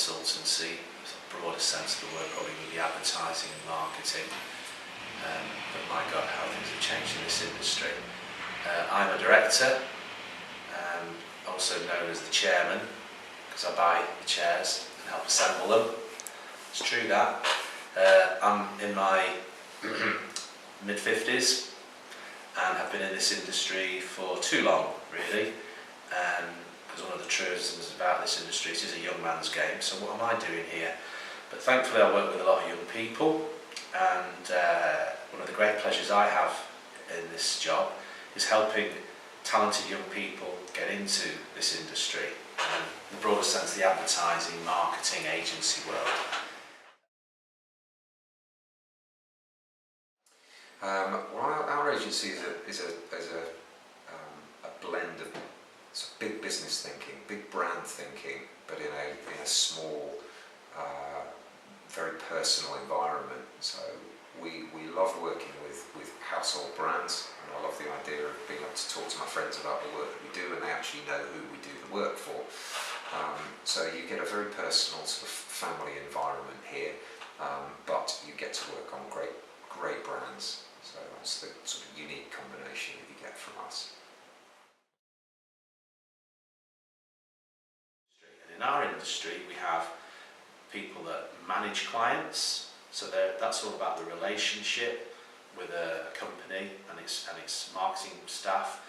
consultancy, a broader sense of the word, probably with the advertising and marketing. But my God, how things have changed in this industry. I'm a director, also known as the chairman, because I buy the chairs and help assemble them. It's true that. I'm in my mid-50s and have been in this industry for too long, really. Because one of the truisms about this industry is a young man's game, so what am I doing here? But thankfully I work with a lot of young people, and one of the great pleasures I have in this job is helping talented young people get into this industry, and in the broader sense, the advertising, marketing, agency world. Well, our agency is a blend of sort of big business thinking, big brand thinking, but in a small, very personal environment. So we love working with household brands, and I love the idea of being able to talk to my friends about the work that we do, and they actually know who we do the work for. So you get a very personal sort of family environment here, but you get to work on great brands. So that's the sort of unique combination that you get from us. In our industry, we have people that manage clients, so that's all about the relationship with a company and its marketing staff.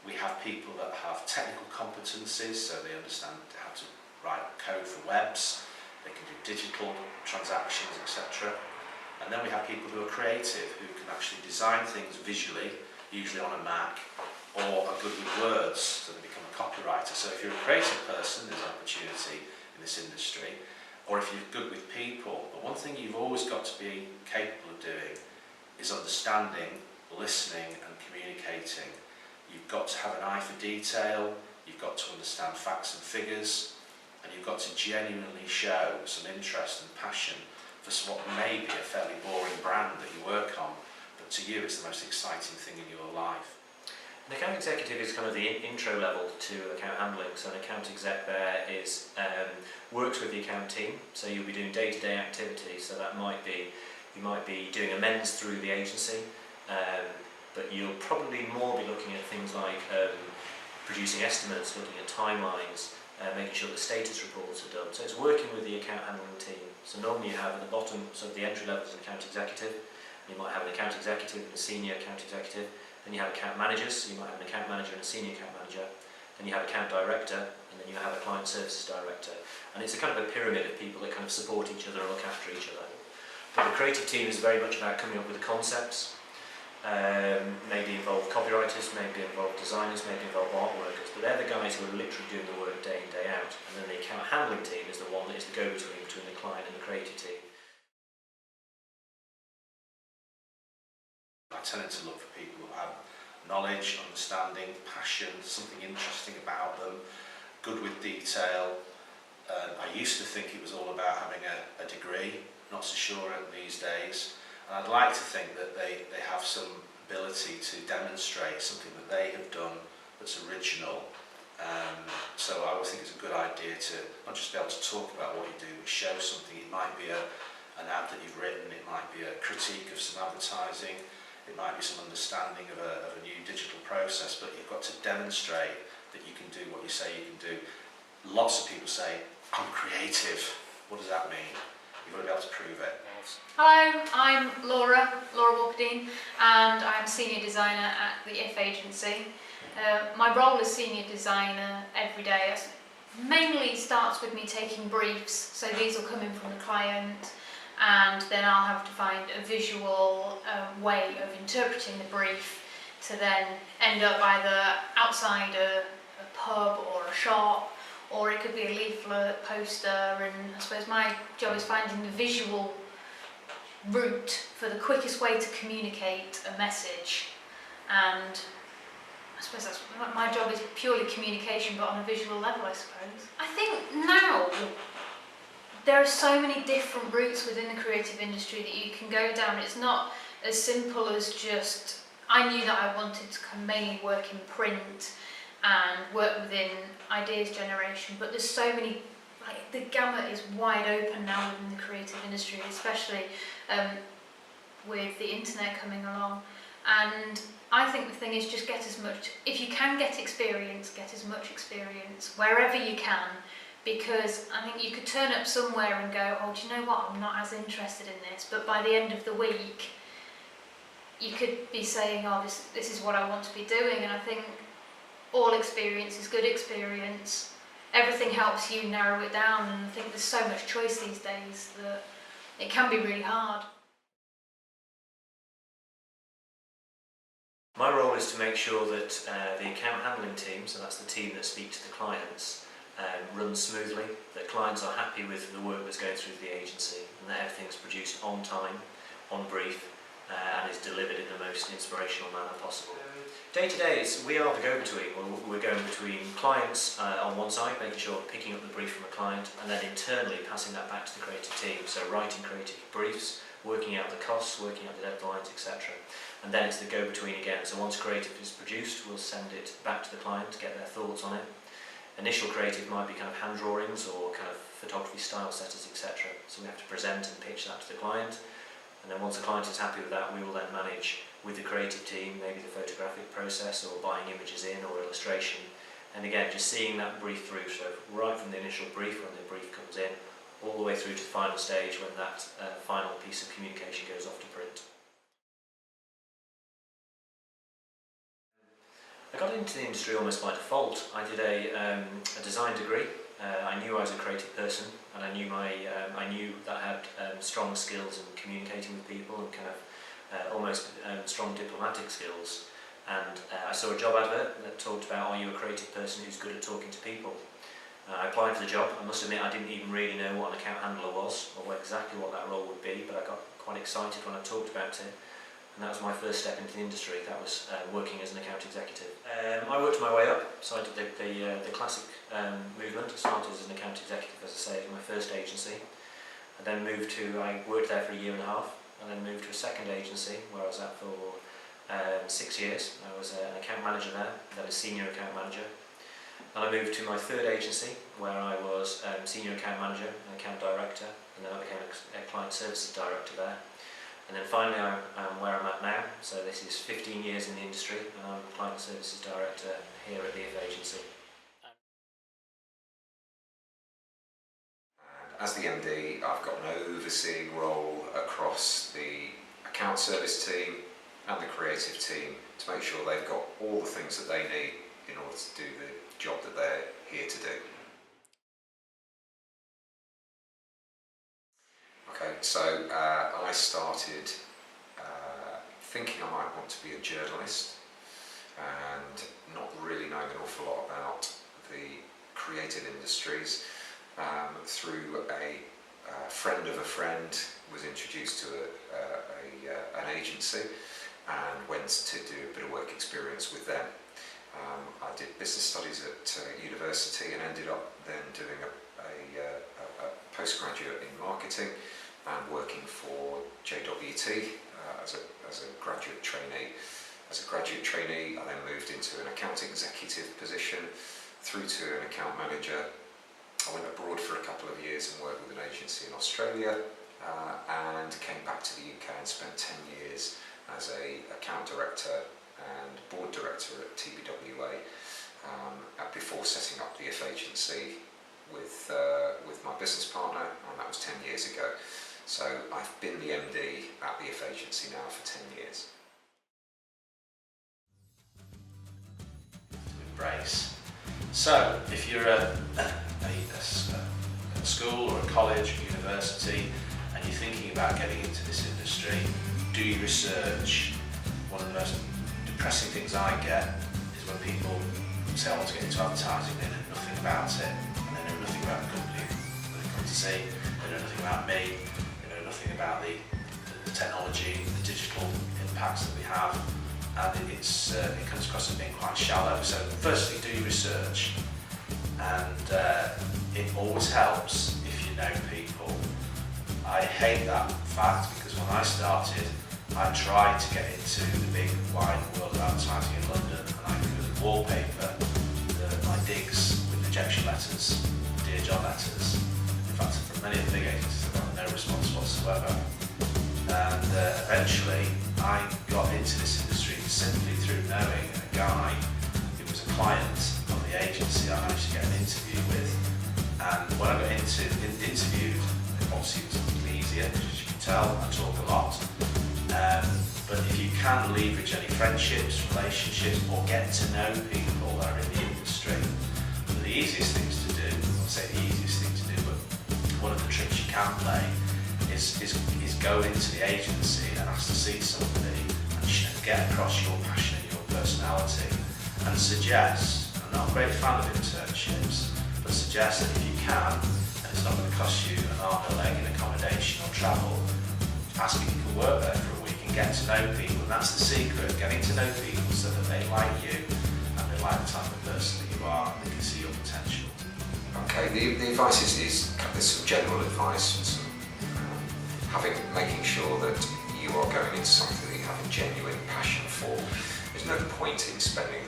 We have people that have technical competencies, so they understand how to write code for webs, they can do digital transactions, etc. And then we have people who are creative, who can actually design things visually, usually on a Mac, or are good with words, so they become a copywriter. So if you're a creative person, there's an opportunity in this industry, or if you're good with people. But one thing you've always got to be capable of doing is understanding, listening and communicating. You've got to have an eye for detail, you've got to understand facts and figures, and you've got to genuinely show some interest and passion for what may be a fairly boring brand that you work on, but to you it's the most exciting thing in your life. An account executive is kind of the intro level to account handling. So an account exec there is works with the account team. So you'll be doing day-to-day activities. So that might be, you might be doing amends through the agency, but you'll probably more be looking at things like producing estimates, looking at timelines, making sure the status reports are done. So it's working with the account handling team. So normally you have at the bottom, so the entry level is an account executive. You might have an account executive and a senior account executive. Then you have account managers, so you might have an account manager and a senior account manager. Then you have account director, and then you have a client services director. And it's a kind of a pyramid of people that kind of support each other and look after each other. But the creative team is very much about coming up with the concepts. Maybe involve copywriters, maybe involve designers, maybe involve art workers, but they're the guys who are literally doing the work day in, day out. And then the account handling team is the one that is the go-between between the client and the creative team. I tended to look for people who have knowledge, understanding, passion, something interesting about them, good with detail. I used to think it was all about having a degree, not so sure these days. And I'd like to think that they have some ability to demonstrate something that they have done that's original. So I always think it's a good idea to not just be able to talk about what you do, but show something. It might be an ad that you've written, it might be a critique of some advertising, it might be some understanding of a new digital process, but you've got to demonstrate that you can do what you say you can do. Lots of people say, I'm creative. What does that mean? You've got to be able to prove it. Hello, I'm Laura Walkerdine, and I'm Senior Designer at the IF Agency. My role as Senior Designer every day mainly starts with me taking briefs, so these will come in from the client, and then I'll have to find a visual way of interpreting the brief to then end up either outside a pub or a shop, or it could be a leaflet, poster, and I suppose my job is finding the visual route for the quickest way to communicate a message. And I suppose that's my job, is purely communication, but on a visual level, I suppose. I think now there are so many different routes within the creative industry that you can go down. It's not as simple as just, I knew that I wanted to mainly work in print and work within ideas generation, but there's so many like, the gamut is wide open now within the creative industry, especially with the internet coming along. And I think the thing is, just get as much, if you can get experience, get as much experience wherever you can, because I think you could turn up somewhere and go, oh, do you know what, I'm not as interested in this, but by the end of the week you could be saying, oh, this is what I want to be doing. And I think all experience is good experience. Everything helps you narrow it down, and I think there's so much choice these days that it can be really hard. My role is to make sure that the account handling team, so that's the team that speaks to the clients, runs smoothly, that clients are happy with the work that's going through the agency, and that everything's produced on time, on brief, and is delivered in the most inspirational manner possible. Day to day, we are the go-between. We're going between clients on one side, making sure we're picking up the brief from a client, and then internally passing that back to the creative team. So writing creative briefs, working out the costs, working out the deadlines, etc. And then it's the go-between again. So once creative is produced, we'll send it back to the client to get their thoughts on it. Initial creative might be kind of hand drawings or kind of photography style setters, etc. So we have to present and pitch that to the client. And then once the client is happy with that, we will then manage with the creative team, maybe the photographic process or buying images in or illustration. And again, just seeing that brief through, so right from the initial brief, when the brief comes in, all the way through to the final stage when that final piece of communication goes off to print. I got into the industry almost by default. I did a design degree. I knew I was a creative person, and I knew that I had strong skills in communicating with people and kind of almost strong diplomatic skills. And I saw a job advert that talked about, are you a creative person who's good at talking to people? I applied for the job. I must admit I didn't even really know what an account handler was or exactly what that role would be, but I got quite excited when I talked about it. And that was my first step into the industry. That was working as an account executive. I worked my way up, so I did the classic movement. I started as an account executive, as I say, in my first agency. I worked there for a year and a half, and then moved to a second agency where I was at for 6 years. I was an account manager there, then a senior account manager. And I moved to my third agency where I was senior account manager and account director, and then I became a client services director there. And then finally I'm where I'm at now, so this is 15 years in the industry, and I'm client services director here at the IF agency. And as the MD, I've got an overseeing role across the account service team and the creative team to make sure they've got all the things that they need in order to do the job that they're here to do. Okay, so I started thinking I might want to be a journalist and not really knowing an awful lot about the creative industries. Through a friend of a friend, was introduced to an agency and went to do a bit of work experience with them. I did business studies at university and ended up then doing a postgraduate in marketing and working for JWT as a graduate trainee. As a graduate trainee, I then moved into an account executive position through to an account manager. I went abroad for a couple of years and worked with an agency in Australia and came back to the UK and spent 10 years as an account director and board director at TBWA before setting up the IF agency with my business partner, and that was 10 years ago. So I've been the MD at the IF agency now for 10 years. Embrace. So if you're a school or a college or university and you're thinking about getting into this industry, do your research. One of the most depressing things I get is when people say, I want to get into advertising, they know nothing about it, and they know nothing about the company that they come to see, they know nothing about me, they know nothing about the technology, the digital impacts that we have, and it comes across as being quite shallow. So firstly, do your research, and it always helps if you know people. I hate that fact because when I started, I tried to get into the big wide world of advertising in London, and I could wallpaper my digs with rejection letters Dear John letters. In fact, from many of the big agencies, I've got no response whatsoever. And eventually, I got into this industry simply through knowing a guy who was a client of the agency I managed to get an interview with. And when I got interviewed, obviously it was a little easier, because as you can tell, I talk a lot. But if you can leverage any friendships, relationships, or get to know people that are in the industry, one of the easiest things to do, I won't say the easiest thing to do, but one of the tricks you can play is go into the agency and ask to see somebody and get across your passion and your personality, and suggest, I'm not a great fan of internships, but suggest that if you can, and it's not going to cost you an arm and a leg in accommodation or travel, ask if you can work there for a week and get to know people. And that's the secret, getting to know people so that they like you and they like the type of person that you are and they can see your potential. Okay, the advice is some general advice, and some, making sure that you are going into something that you have a genuine passion for. There's no point in spending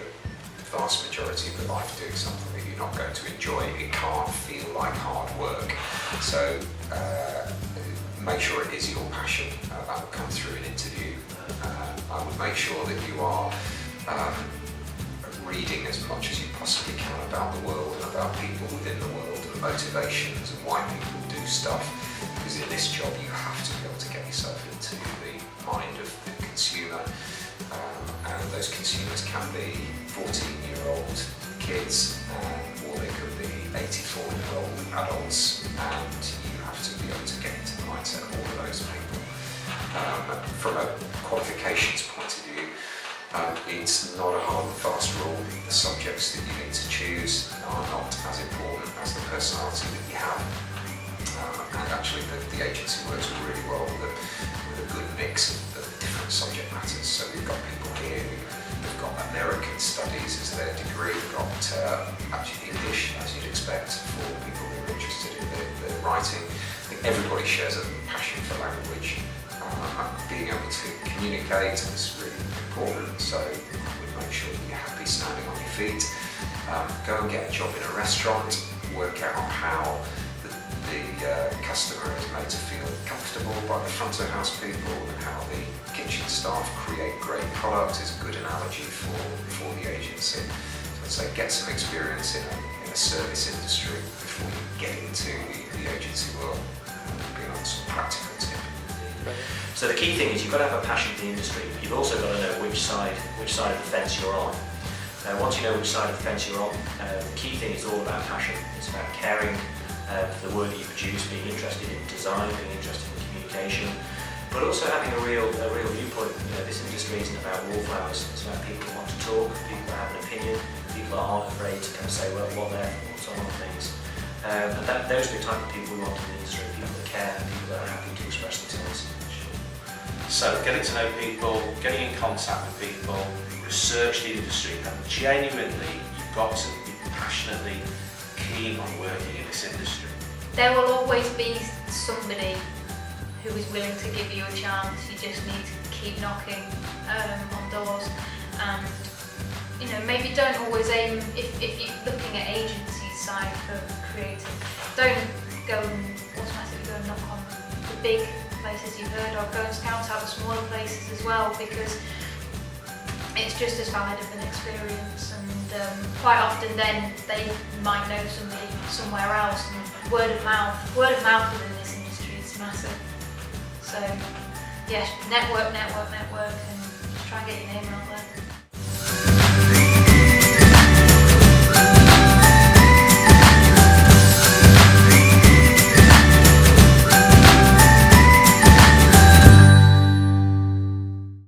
the vast majority of your life doing something that you're not going to enjoy. It can't feel like hard work. So make sure it is your passion. That will come through an interview. I would make sure that you are reading as much as you possibly can about the world and about people within the world and the motivations and why people do stuff. Because in this job you have to be able to get yourself into the mind of the consumer, and those consumers can be 14-year-old kids, or they could be 84-year-old adults, and you have to be able to get into the mindset of all of those people. From a qualifications point of view, it's not a hard and fast rule. The subjects that you need to choose are not as important as the personality that you have. And actually the agency works really well with a good mix of different subject matters. So we've got people here who've got American studies as their degree, we've got actually English, as you'd expect, for people who are interested in the writing. I think everybody shares a passion for language. Being able to communicate is really important, so we make sure that you're happy standing on your feet. Go and get a job in a restaurant, work out how the customer is made to feel comfortable by the front of house people, and how the kitchen staff create great product is a good analogy for the agency. So I'd say get some experience in a service industry before you get into the agency world, being on some practical tip. So the key thing is you've got to have a passion for the industry, but you've also got to know which side of the fence you're on. Once you know which side of the fence you're on, the key thing is all about passion. It's about caring for the work that you produce, being interested in design, being interested in communication, but also having a real viewpoint. You know, this industry isn't about wallflowers. It's about people who want to talk, people that have an opinion, people that aren't afraid to come and say what their thoughts are on things. And those are the type of people we want in the industry, people that care, people that are happy to express themselves. So getting to know people, getting in contact with people, research the industry, and genuinely you've got to be passionately keen on working in this industry. There will always be somebody who is willing to give you a chance. You just need to keep knocking on doors, and maybe don't always aim, if you're looking at agency side for creative, don't go and automatically go and knock on the big places you've heard of. Go and scout out the smaller places as well, because it's just as valid of an experience, and quite often then they might know somebody somewhere else, and word of mouth within this industry is massive. So yes, network, and try and get your name out there.